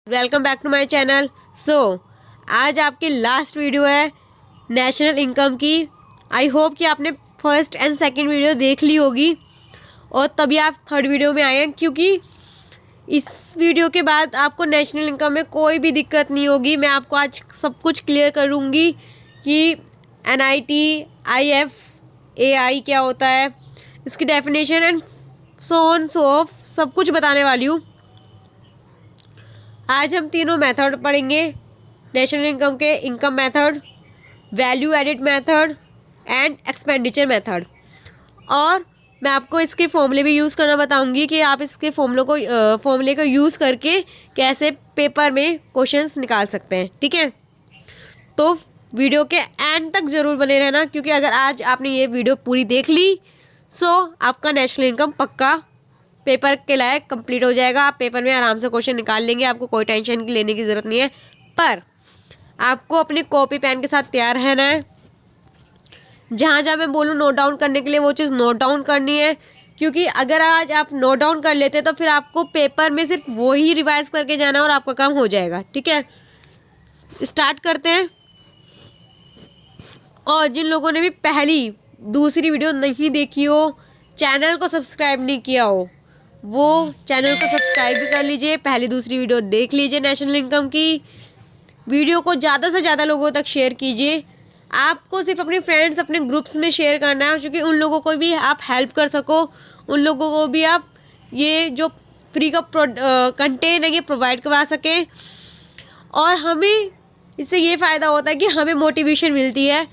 Welcome back to my channel. आज आपकी last video है नेशनल इनकम की। आई होप कि आपने फर्स्ट एंड सेकंड वीडियो देख ली होगी और तभी आप थर्ड वीडियो में आए हैं, क्योंकि इस वीडियो के बाद आपको नेशनल इनकम में कोई भी दिक्कत नहीं होगी। मैं आपको आज सब कुछ क्लियर करूँगी कि NIT IFAI क्या होता है, इसकी definition and so on so of सब कुछ बताने वाली हूँ। आज हम तीनों मेथड पढ़ेंगे नेशनल इनकम के: income method, value added method and expenditure method. और मैं आपको इसके फॉर्मूले भी यूज़ करना बताऊंगी कि आप इसके फॉर्मूले को यूज़ करके कैसे पेपर में क्वेश्चंस निकाल सकते हैं। ठीक है, तो वीडियो के एंड तक ज़रूर बने रहना, क्योंकि अगर आज आपने ये वीडियो पूरी देख ली आपका नेशनल इनकम पक्का पेपर के लायक कंप्लीट हो जाएगा। आप पेपर में आराम से क्वेश्चन निकाल लेंगे, आपको कोई टेंशन लेने की ज़रूरत नहीं है। पर आपको अपनी कॉपी पेन के साथ तैयार रहना है। जहाँ जहाँ मैं बोलूँ नोट डाउन करने के लिए वो चीज़ नोट डाउन करनी है, क्योंकि अगर आज आप नोट डाउन कर लेते तो फिर आपको पेपर में सिर्फ वही रिवाइज करके जाना और आपका काम हो जाएगा। ठीक है, स्टार्ट करते हैं। और जिन लोगों ने भी पहली दूसरी वीडियो नहीं देखी हो, चैनल को सब्सक्राइब नहीं किया हो, वो चैनल को सब्सक्राइब भी कर लीजिए, पहली दूसरी वीडियो देख लीजिए नेशनल इनकम की। वीडियो को ज़्यादा से ज़्यादा लोगों तक शेयर कीजिए। आपको सिर्फ अपने फ्रेंड्स, अपने ग्रुप्स में शेयर करना है, क्योंकि उन लोगों को भी आप हेल्प कर सको, उन लोगों को भी आप ये जो फ्री का कंटेंट है ये प्रोवाइड करवा सकें। और हमें इससे ये फ़ायदा होता है कि हमें मोटिवेशन मिलती है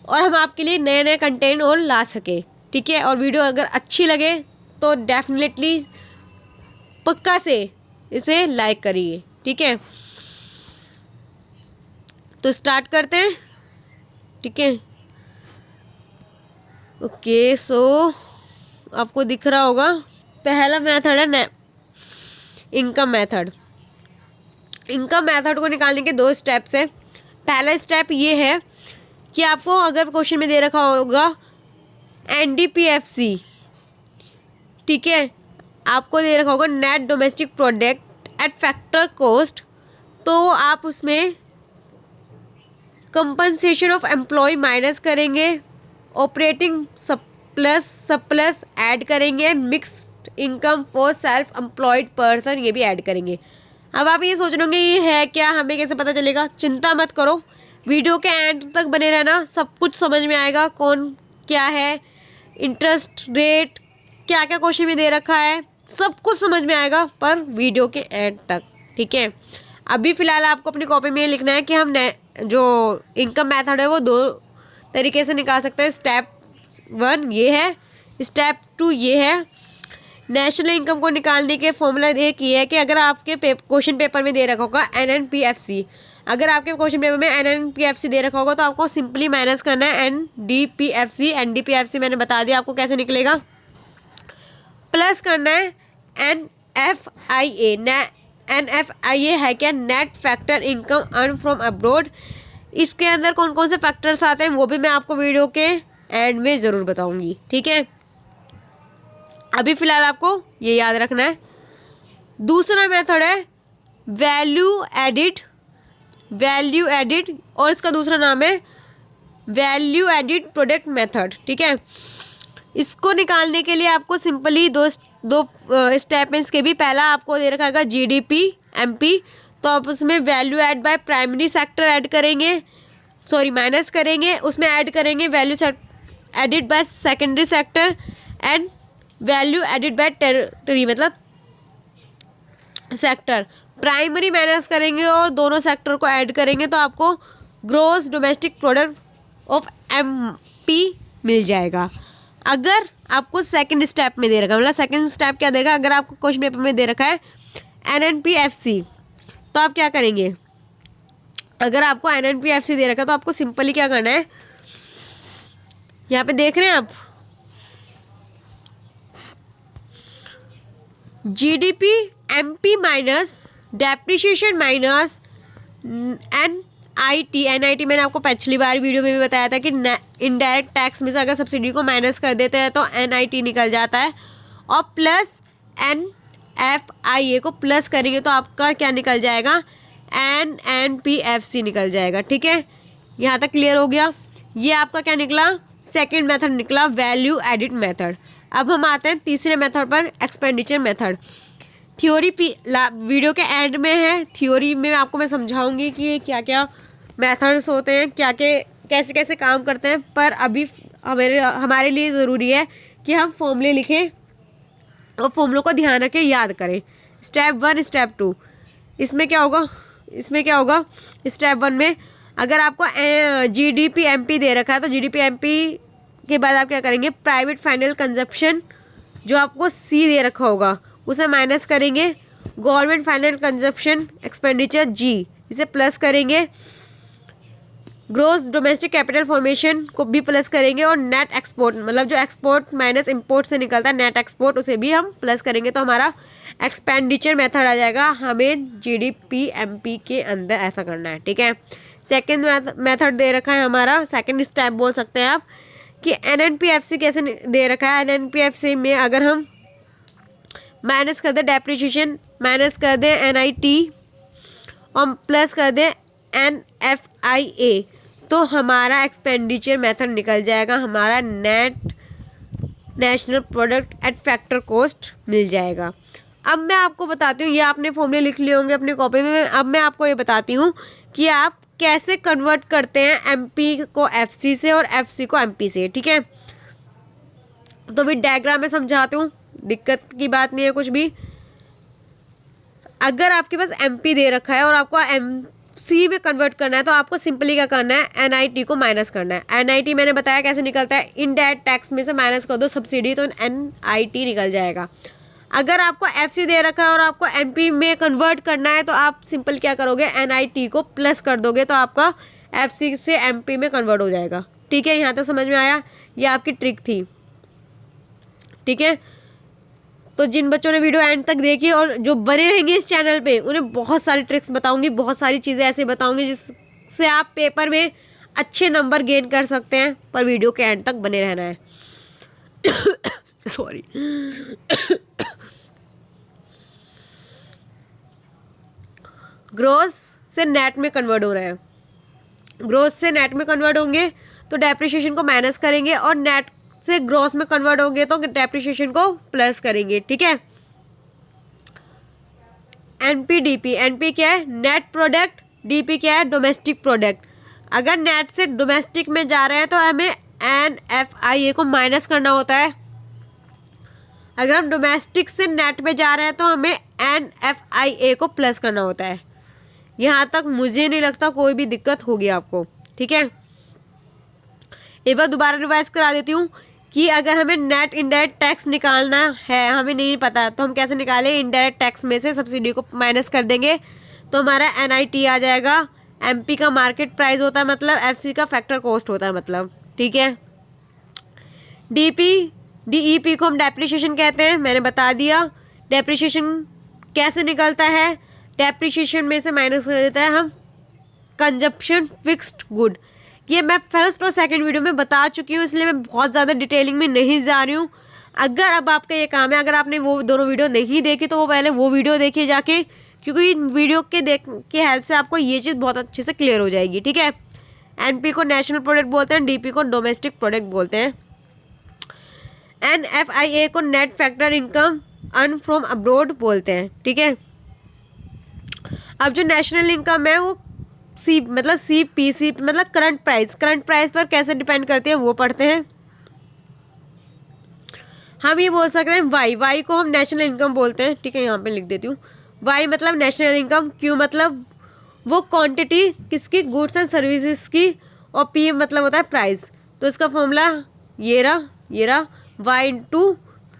और हम आपके लिए नए नए कंटेंट और ला सकें। ठीक है, और वीडियो अगर अच्छी लगे तो डेफिनेटली पक्का से इसे लाइक करिए। ठीक है, तो स्टार्ट करते हैं। ठीक है, ओके। आपको दिख रहा होगा पहला मेथड है इनकम मेथड। इनकम मेथड को निकालने के 2 स्टेप्स हैं। पहला स्टेप ये है कि आपको अगर क्वेश्चन में दे रखा होगा NDPFC, ठीक है, आपको दे रखा होगा net domestic product at factor cost, तो आप उसमें कंपनसेशन ऑफ एम्प्लॉय माइनस करेंगे, ऑपरेटिंग सरप्लस ऐड करेंगे, mixed income for self employed person ये भी ऐड करेंगे। अब आप ये सोच रहे होंगे ये है क्या, हमें कैसे पता चलेगा? चिंता मत करो, वीडियो के एंड तक बने रहना, सब कुछ समझ में आएगा। कौन क्या है, इंटरेस्ट रेट, क्या क्या क्वेश्चन में दे रखा है, सब कुछ समझ में आएगा, पर वीडियो के एंड तक। ठीक है, अभी फ़िलहाल आपको अपनी कॉपी में लिखना है कि हम जो इनकम मेथड है वो 2 तरीके से निकाल सकते हैं। स्टेप 1 ये है, स्टेप 2 ये है। नेशनल इनकम को निकालने के फॉर्मूला एक ये है कि अगर आपके क्वेश्चन पेपर में दे रखा होगा NNPFC, अगर आपके क्वेश्चन पेपर में NNPFC दे रखा होगा तो आपको सिंपली माइनस करना है NDPFC मैंने बता दिया आपको कैसे निकलेगा, प्लस करना है NFIA। NFIA है क्या? Net factor income earn from abroad. इसके अंदर कौन कौन से फैक्टर्स आते हैं वो भी मैं आपको वीडियो के एंड में ज़रूर बताऊंगी। ठीक है, अभी फ़िलहाल आपको ये याद रखना है। दूसरा मेथड है वैल्यू एडिड और इसका दूसरा नाम है वैल्यू एडिड प्रोडक्ट मेथड। ठीक है, इसको निकालने के लिए आपको सिंपली दो स्टेप में इसके भी। पहला आपको दे रखा है GDP MP, तो आप उसमें value add by primary sector add करेंगे, माइनस करेंगे, उसमें ऐड करेंगे value added by secondary sector and value added by territory, मतलब सेक्टर। प्राइमरी माइनस करेंगे और दोनों सेक्टर को ऐड करेंगे तो आपको gross domestic product of MP मिल जाएगा। अगर आपको सेकंड स्टेप में दे रखा है, मतलब सेकंड स्टेप क्या देगा, अगर आपको क्वेश्चन पेपर में दे रखा है NNPFC, तो आप क्या करेंगे? अगर आपको NNPFC दे रखा है तो आपको सिंपली क्या करना है, यहाँ पे देख रहे हैं आप GDP MP minus depreciation minus NIT मैंने आपको पिछली बार वीडियो में भी बताया था कि इनडायरेक्ट टैक्स में से अगर सब्सिडी को माइनस कर देते हैं तो NIT निकल जाता है, और प्लस NFIA को प्लस करेंगे तो आपका क्या निकल जाएगा, NNPFC निकल जाएगा। ठीक है, यहाँ तक क्लियर हो गया। ये आपका क्या निकला, सेकंड मेथड निकला, वैल्यू एडिट मेथड। अब हम आते हैं तीसरे मेथड पर, एक्सपेंडिचर मेथड। थ्योरी वीडियो के एंड में है, थ्योरी में आपको मैं समझाऊंगी कि ये क्या क्या मेथड्स होते हैं, क्या क्या कैसे कैसे काम करते हैं। पर अभी हमारे लिए ज़रूरी है कि हम फॉर्मूले लिखें और फॉर्मूलों को ध्यान रखें, याद करें। स्टेप 1 स्टेप 2, इसमें क्या होगा, स्टेप 1 में अगर आपको GDP MP दे रखा है तो GDP MP के बाद आप क्या करेंगे, प्राइवेट फाइनल कंजप्शन जो आपको C दे रखा होगा उसे माइनस करेंगे, government final consumption expenditure G इसे प्लस करेंगे, ग्रोस डोमेस्टिक कैपिटल फॉर्मेशन को भी प्लस करेंगे, और नेट एक्सपोर्ट मतलब जो एक्सपोर्ट माइनस इंपोर्ट से निकलता है नेट एक्सपोर्ट उसे भी हम प्लस करेंगे। तो हमारा एक्सपेंडिचर मेथड आ जाएगा। हमें GDP MP के अंदर ऐसा करना है। ठीक है, सेकेंड मेथड दे रखा है हमारा, सेकेंड स्टेप बोल सकते हैं आप कि NNPFC कैसे दे रखा है। NNPFC में अगर हम माइनस कर दें डेप्रिसिएशन, माइनस कर दें NIT और प्लस कर दें NFIA तो हमारा एक्सपेंडिचर मेथड निकल जाएगा, हमारा national product at factor cost मिल जाएगा। अब मैं आपको बताती हूँ, ये आपने फॉर्मूले लिख लिए होंगे अपनी कॉपी में। अब मैं आपको ये बताती हूँ कि आप कैसे कन्वर्ट करते हैं MP को FC से और FC को MP से। ठीक है, तो भी डायग्राम में समझाती हूँ, दिक्कत की बात नहीं है कुछ भी। अगर आपके पास MP दे रखा है और आपको MC में कन्वर्ट करना है तो आपको सिंपली क्या करना है, NIT को माइनस करना है। NIT मैंने बताया कैसे निकलता है, इनडायरेक्ट टैक्स में से माइनस कर दो सब्सिडी तो NIT निकल जाएगा। अगर आपको FC दे रखा है और आपको MP में कन्वर्ट करना है तो आप सिंपल क्या करोगे, NIT को प्लस कर दोगे तो आपका FC से MP में कन्वर्ट हो जाएगा। ठीक है, यहाँ तक समझ में आया, ये आपकी ट्रिक थी। ठीक है, तो जिन बच्चों ने वीडियो एंड तक देखी और जो बने रहेंगे इस चैनल पे उन्हें बहुत सारी ट्रिक्स बताऊंगी, बहुत सारी चीज़ें ऐसे बताऊंगी जिससे आप पेपर में अच्छे नंबर गेन कर सकते हैं। पर वीडियो के एंड तक बने रहना है। सॉरी। ग्रोस से नेट में कन्वर्ट हो रहा है, ग्रोस से नेट में कन्वर्ट होंगे तो डेप्रिसिएशन को माइनस करेंगे, और नेट से ग्रोस में कन्वर्ट होंगे तो डेप्रिसिएशन को प्लस करेंगे। ठीक है, NPDP, NP क्या है, नेट प्रोडक्ट, DP क्या है, डोमेस्टिक प्रोडक्ट। अगर नेट से डोमेस्टिक में जा रहे हैं तो हमें NFIA को माइनस करना होता है। अगर हम डोमेस्टिक से नेट में जा रहे हैं तो हमें NFIA को प्लस करना होता है। यहाँ तक मुझे नहीं लगता कोई भी दिक्कत होगी आपको। ठीक है, एक बार दोबारा रिवाइज करा देती हूँ कि अगर हमें नेट इनडायरेक्ट टैक्स निकालना है, हमें नहीं पता तो हम कैसे निकालें, इनडायरेक्ट टैक्स में से सब्सिडी को माइनस कर देंगे तो हमारा NIT आ जाएगा। MP का मार्केट प्राइस होता है मतलब, FC का फैक्टर कॉस्ट होता है मतलब। ठीक है, DEP को हम डेप्रिसिएशन कहते हैं, मैंने बता दिया। डेप्रिसिएशन कैसे निकलता है, डेप्रिसिएशन में से माइनस कर देता है हम कंजप्शन फिक्स्ड गुड। ये मैं फर्स्ट और सेकंड वीडियो में बता चुकी हूँ, इसलिए मैं बहुत ज़्यादा डिटेलिंग में नहीं जा रही हूँ। अगर अब आपका ये काम है, अगर आपने वो दोनों वीडियो नहीं देखी तो वो पहले वो वीडियो देखिए जाके, क्योंकि इन वीडियो के हेल्प से आपको ये चीज़ बहुत अच्छे से क्लियर हो जाएगी। ठीक है, NP को नेशनल प्रोडक्ट बोलते हैं, DP को डोमेस्टिक प्रोडक्ट बोलते हैं, NFIA को net factor income earn from abroad बोलते हैं। ठीक है, अब जो नेशनल इनकम है वो CPC मतलब करंट प्राइस पर कैसे डिपेंड करती है वो पढ़ते हैं। हम ये बोल सकते हैं वाई को हम नेशनल इनकम बोलते हैं। ठीक है, यहाँ पे लिख देती हूँ, वाई मतलब नेशनल इनकम, क्यू मतलब वो क्वांटिटी किसकी, गुड्स एंड सर्विसेज की, और P मतलब होता है प्राइस। तो इसका फॉर्मूला ये रहा Y into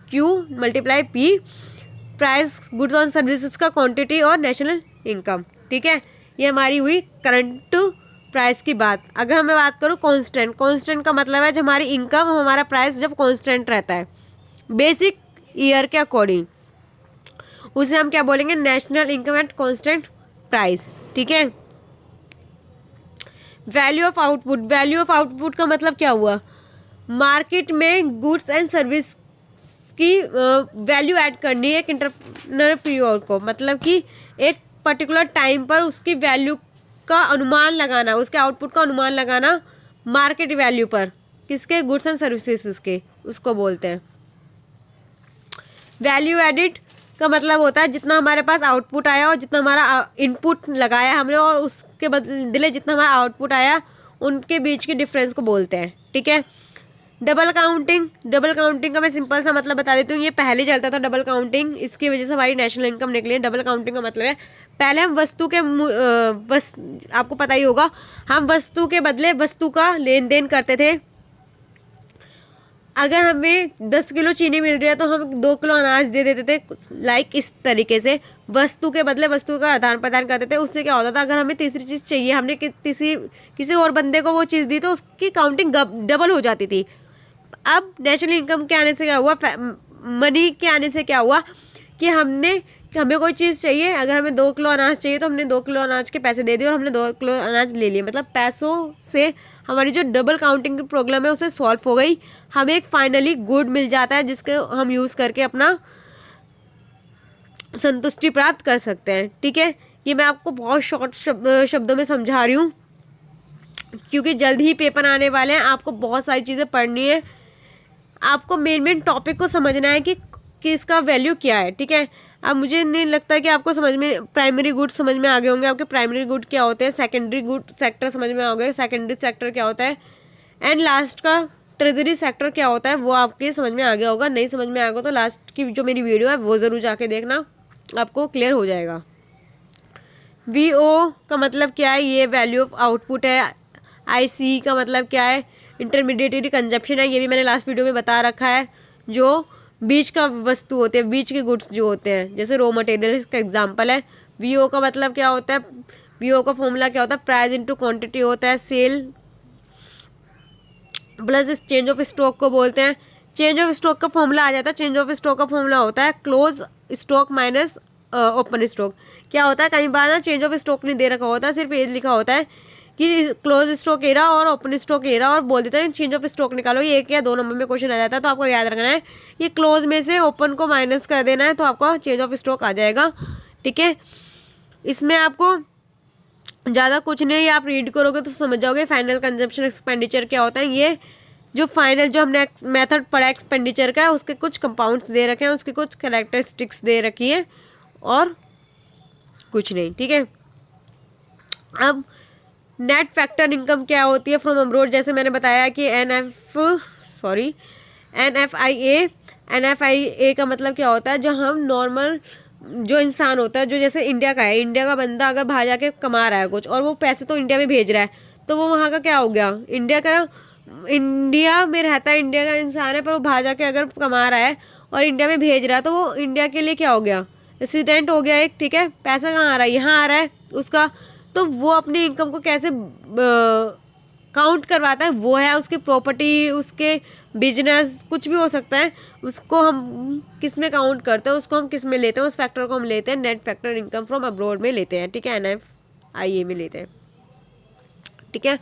Q multiply P, price goods and services का क्वांटिटी और नेशनल इनकम। ठीक है, ये हमारी हुई करंट प्राइस की बात। अगर मैं बात करूँ कांस्टेंट का मतलब है जब हमारी इनकम हमारा प्राइस जब कांस्टेंट रहता है बेसिक ईयर के अकॉर्डिंग, उसे हम क्या बोलेंगे, national income at constant price. ठीक है, वैल्यू ऑफ आउटपुट का मतलब क्या हुआ, मार्केट में गुड्स एंड सर्विस उसकी वैल्यू ऐड करनी है एक एंटरप्रेन्योर को, मतलब कि एक पर्टिकुलर टाइम पर उसकी वैल्यू का अनुमान लगाना, उसके आउटपुट का अनुमान लगाना मार्केट वैल्यू पर, किसके, गुड्स एंड सर्विसेज के, उसको बोलते हैं। वैल्यू एडिड का मतलब होता है जितना हमारे पास आउटपुट आया और जितना हमारा इनपुट लगाया हमने और उसके बदले जितना हमारा आउटपुट आया उनके बीच के डिफरेंस को बोलते हैं, ठीक है। डबल काउंटिंग का मैं सिंपल सा मतलब बता देती हूँ। ये पहले चलता था डबल काउंटिंग, इसकी वजह से हमारी नेशनल इनकम निकली है। डबल काउंटिंग का मतलब है पहले हम वस्तु के आपको पता ही होगा, हम वस्तु के बदले वस्तु का लेन देन करते थे। अगर हमें 10 किलो चीनी मिल रही है तो हम 2 किलो अनाज दे देते थे, लाइक इस तरीके से वस्तु के बदले वस्तु का आदान प्रदान करते थे। उससे क्या होता था, अगर हमें तीसरी चीज़ चाहिए, हमने किसी और बंदे को वो चीज़ दी तो उसकी काउंटिंग डबल हो जाती थी। अब नेशनल इनकम के आने से क्या हुआ, मनी के आने से क्या हुआ कि हमें कोई चीज़ चाहिए, अगर हमें 2 किलो अनाज चाहिए तो हमने 2 किलो अनाज के पैसे दे दिए और हमने 2 किलो अनाज ले लिए। मतलब पैसों से हमारी जो डबल काउंटिंग की प्रॉब्लम है उसे सॉल्व हो गई। हमें एक फाइनली गुड मिल जाता है जिसके हम यूज़ करके अपना संतुष्टि प्राप्त कर सकते हैं, ठीक है। ये मैं आपको बहुत शॉर्ट शब्दों में समझा रही हूँ क्योंकि जल्द ही पेपर आने वाले हैं, आपको बहुत सारी चीज़ें पढ़नी है, आपको मेन टॉपिक को समझना है कि इसका वैल्यू क्या है, ठीक है। अब मुझे नहीं लगता कि आपको समझ में प्राइमरी गुड्स समझ में आ गए होंगे, आपके प्राइमरी गुड क्या होते हैं, सेकेंडरी गुड सेक्टर समझ में आ गए, सेकेंडरी सेक्टर क्या होता है, एंड लास्ट का ट्रेजरी सेक्टर क्या होता है वो आपके समझ में आ गया होगा। नहीं समझ में आ गया तो लास्ट की जो मेरी वीडियो है वो ज़रूर जाके देखना, आपको क्लियर हो जाएगा। VO का मतलब क्या है, ये वैल्यू ऑफ आउटपुट है। IC का मतलब क्या है, इंटरमीडिएटरी कंजप्शन है, ये भी मैंने लास्ट वीडियो में बता रखा है। जो बीच का वस्तु होते हैं, बीच के गुड्स जो होते हैं, जैसे रॉ मटेरियल का एग्जांपल है। VO का मतलब क्या होता है, VO का फॉर्मूला क्या होता है, प्राइस इनटू क्वांटिटी होता है, सेल प्लस इस चेंज ऑफ स्टॉक को बोलते हैं। चेंज ऑफ स्टॉक का फॉर्मूला आ जाता है, चेंज ऑफ स्टॉक का फॉर्मूला होता है close stock minus open stock. क्या होता है, कई बार ना चेंज ऑफ स्टॉक नहीं दे रखा होता, सिर्फ ये लिखा होता है कि क्लोज स्टॉक एरा और ओपन स्टॉक एरा, और बोल देते हैं चेंज ऑफ स्टॉक निकालो। ये 1 या 2 नंबर में क्वेश्चन आ जाता है, तो आपको याद रखना है ये क्लोज में से ओपन को माइनस कर देना है तो आपका चेंज ऑफ स्टॉक आ जाएगा, ठीक है। इसमें आपको ज़्यादा कुछ नहीं, आप रीड करोगे तो समझ जाओगे। फाइनल कंजम्पशन एक्सपेंडिचर क्या होता है, ये जो फाइनल जो हमने मेथड पढ़ा एक्सपेंडिचर का, उसके कुछ कंपाउंड्स दे रखे हैं, उसके कुछ कैरेक्टरिस्टिक्स दे रखी है और कुछ नहीं, ठीक है। अब नेट फैक्टर इनकम क्या होती है फ्रॉम अब्रॉड, जैसे मैंने बताया कि NFIA का मतलब क्या होता है, जो हम नॉर्मल जो इंसान होता है, जो जैसे इंडिया का है, इंडिया का बंदा अगर बाहर जाके कमा रहा है कुछ और वो पैसे तो इंडिया में भेज रहा है, तो वो वहाँ का क्या हो गया, इंडिया में रहता है, इंडिया का इंसान है, पर वो बाहर जाके अगर कमा रहा है और इंडिया में भेज रहा है तो वो इंडिया के लिए क्या हो गया, रेसिडेंट हो गया एक, ठीक है। पैसा कहाँ आ रहा है, यहाँ आ रहा है उसका, तो वो अपनी इनकम को कैसे काउंट करवाता है, वो है उसकी प्रॉपर्टी, उसके बिजनेस, कुछ भी हो सकता है, उसको हम किस में काउंट करते हैं, उसको हम किस में लेते हैं, उस फैक्टर को हम लेते हैं net factor income from abroad में लेते हैं, ठीक है, NFIA में लेते हैं, ठीक है।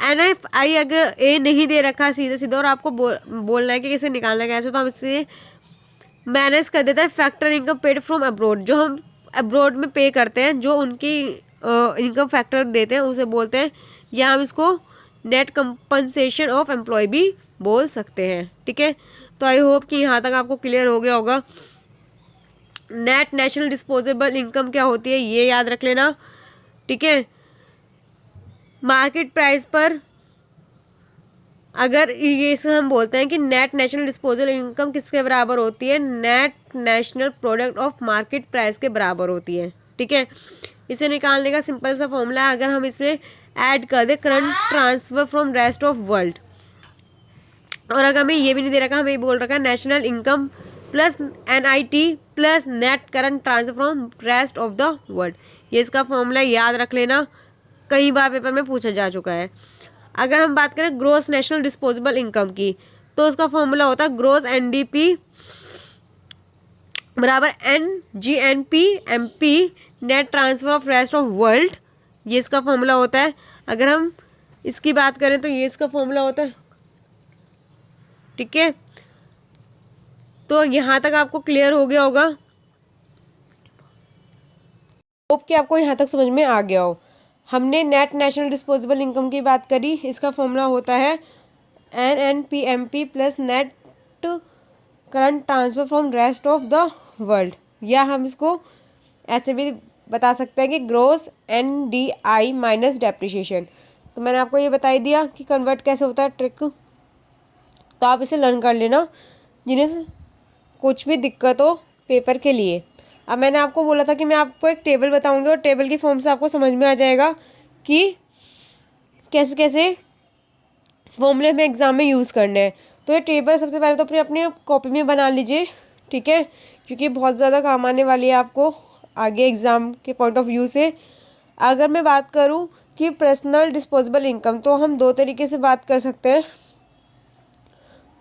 NFI अगर A नहीं दे रखा सीधे सीधे और आपको बोलना है कि कैसे निकालना है कैसे, तो हम इससे मैनेज कर देता है factor income paid from abroad, जो हम अब्रॉड में पे करते हैं, जो उनकी इनकम फैक्टर देते हैं उसे बोलते हैं, या हम इसको नेट कंपनसेशन ऑफ एम्प्लॉय भी बोल सकते हैं, ठीक है। तो आई होप कि यहाँ तक आपको क्लियर हो गया होगा। नेट नेशनल डिस्पोजेबल इनकम क्या होती है ये याद रख लेना, ठीक है। मार्केट प्राइस पर अगर ये से हम बोलते हैं कि नेट नेशनल डिस्पोजल इनकम किसके बराबर होती है, net national product of market price के बराबर होती है, ठीक है। इसे निकालने का सिंपल सा फॉर्मूला है, अगर हम इसमें ऐड कर दे current transfer from rest of world, और अगर हमें ये भी नहीं दे रखा, हमें बोल रखा है national income plus NIT plus net current transfer from rest of the world, ये इसका फॉर्मूला याद रख लेना, कई बार पेपर में पूछा जा चुका है। अगर हम बात करें ग्रोस नेशनल डिस्पोजेबल इनकम की, तो उसका फॉर्मूला होता है ग्रोस NDP बराबर NGNP MP net transfer of rest of world, ये इसका फॉर्मूला होता है। अगर हम इसकी बात करें तो ये इसका फॉर्मूला होता है, ठीक है। तो यहाँ तक आपको क्लियर हो गया होगा। होप कि आपको यहाँ तक समझ में आ गया हो। हमने नेट नेशनल डिस्पोजेबल इनकम की बात करी। इसका फॉर्मूला होता है NNPMP plus net current transfer from rest of the world, या हम इसको ऐसे भी बता सकते हैं कि ग्रोस NDI माइनस डेप्रिसिएशन। तो मैंने आपको ये बता ही दिया कि कन्वर्ट कैसे होता है ट्रिक, तो आप इसे लर्न कर लेना जिन्हें कुछ भी दिक्कत हो पेपर के लिए। अब मैंने आपको बोला था कि मैं आपको एक टेबल बताऊंगी और टेबल की फॉर्म से आपको समझ में आ जाएगा कि कैसे कैसे फॉर्मूले हमें एग्ज़ाम में यूज़ करने हैं। तो ये टेबल सबसे पहले तो अपनी अपनी कॉपी में बना लीजिए, ठीक है, क्योंकि बहुत ज़्यादा काम आने वाली है आपको आगे एग्ज़ाम के पॉइंट ऑफ व्यू से। अगर मैं बात करूँ कि पर्सनल डिस्पोजेबल इनकम, तो हम दो तरीके से बात कर सकते हैं,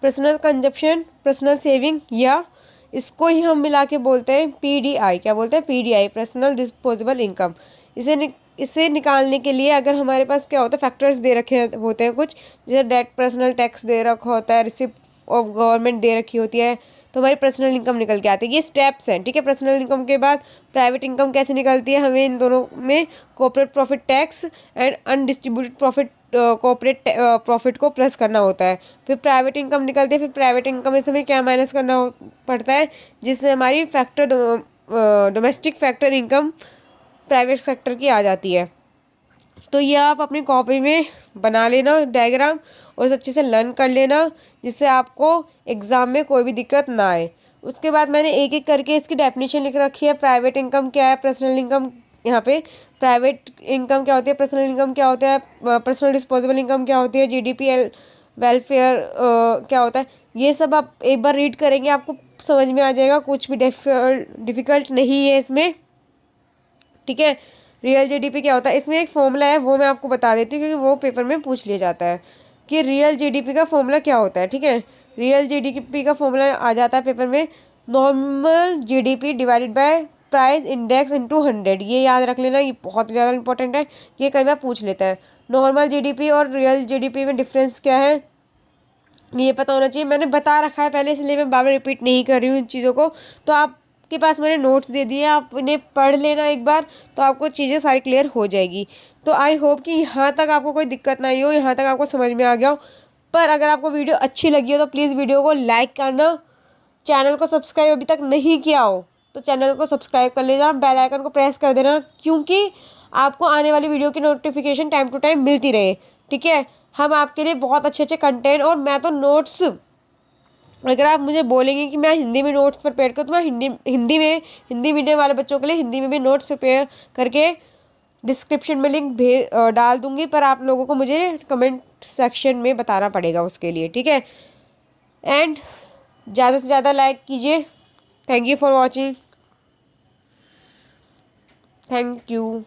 पर्सनल कंजप्शन, पर्सनल सेविंग, या इसको ही हम मिला के बोलते हैं PDI। क्या बोलते हैं? PDI, personal disposable income. इसे निकालने के लिए अगर हमारे पास क्या होता है, फैक्टर्स दे रखे होते हैं कुछ, जैसे डेट, पर्सनल टैक्स दे रखा होता है, रिसिप्ट ऑफ गवर्नमेंट दे रखी होती है, तो हमारी पर्सनल इनकम निकल के आती है। ये स्टेप्स हैं, ठीक है। पर्सनल इनकम के बाद प्राइवेट इनकम कैसे निकलती है, हमें इन दोनों में corporate profit tax and undistributed profit corporate profit को प्लस करना होता है। फिर प्राइवेट इनकम निकलती है। फिर प्राइवेट इनकम में से हमें क्या माइनस करना पड़ता है, जिससे हमारी factor domestic factor income private sector की आ जाती है। तो ये आप अपनी कॉपी में बना लेना डायग्राम और इसे अच्छे से लर्न कर लेना, जिससे आपको एग्ज़ाम में कोई भी दिक्कत ना आए। उसके बाद मैंने एक एक करके इसकी डेफिनेशन लिख रखी है। प्राइवेट इनकम क्या है, पर्सनल इनकम, यहाँ पे प्राइवेट इनकम क्या होती है, पर्सनल इनकम क्या होता है, पर्सनल डिस्पोजेबल इनकम क्या होती है, GDP वेलफेयर क्या होता है, ये सब आप एक बार रीड करेंगे आपको समझ में आ जाएगा। कुछ भी डिफ़िकल्ट नहीं है इसमें, ठीक है। रियल GDP क्या होता है, इसमें एक फॉर्मूला है, वो मैं आपको बता देती हूँ क्योंकि वो पेपर में पूछ लिया जाता है कि रियल GDP का फॉर्मूला क्या होता है, ठीक है। रियल GDP का फॉर्मूला आ जाता है पेपर में, normal GDP divided by price index into 100। ये याद रख लेना, ये बहुत ज़्यादा इंपॉर्टेंट है, ये कई बार पूछ लेता है। नॉर्मल GDP और रियल GDP में डिफरेंस क्या है, ये पता होना चाहिए। मैंने बता रखा है पहले, इसलिए मैं बार बार रिपीट नहीं कर रही हूँ इन चीज़ों को। तो आपके पास मैंने नोट्स दे दिए, आप इन्हें पढ़ लेना एक बार, तो आपको चीज़ें सारी क्लियर हो जाएगी। तो आई होप कि यहाँ तक आपको कोई दिक्कत नहीं हो, यहाँ तक आपको समझ में आ गया हो। पर अगर आपको वीडियो अच्छी लगी हो तो प्लीज़ वीडियो को लाइक करना, चैनल को सब्सक्राइब अभी तक नहीं किया हो तो चैनल को सब्सक्राइब कर लेना, बेल आइकन को प्रेस कर देना, क्योंकि आपको आने वाली वीडियो की नोटिफिकेशन टाइम टू टाइम मिलती रहे, ठीक है। हम आपके लिए बहुत अच्छे अच्छे कंटेंट, और मैं तो नोट्स, अगर आप मुझे बोलेंगे कि मैं हिंदी में नोट्स प्रिपेयर करूँ तो मैं हिंदी मीडियम वाले बच्चों के लिए हिंदी में भी नोट्स प्रिपेयर करके डिस्क्रिप्शन में लिंक डाल दूँगी। पर आप लोगों को मुझे कमेंट सेक्शन में बताना पड़ेगा उसके लिए, ठीक है। एंड ज़्यादा से ज़्यादा लाइक कीजिए। Thank you for watching. Thank you.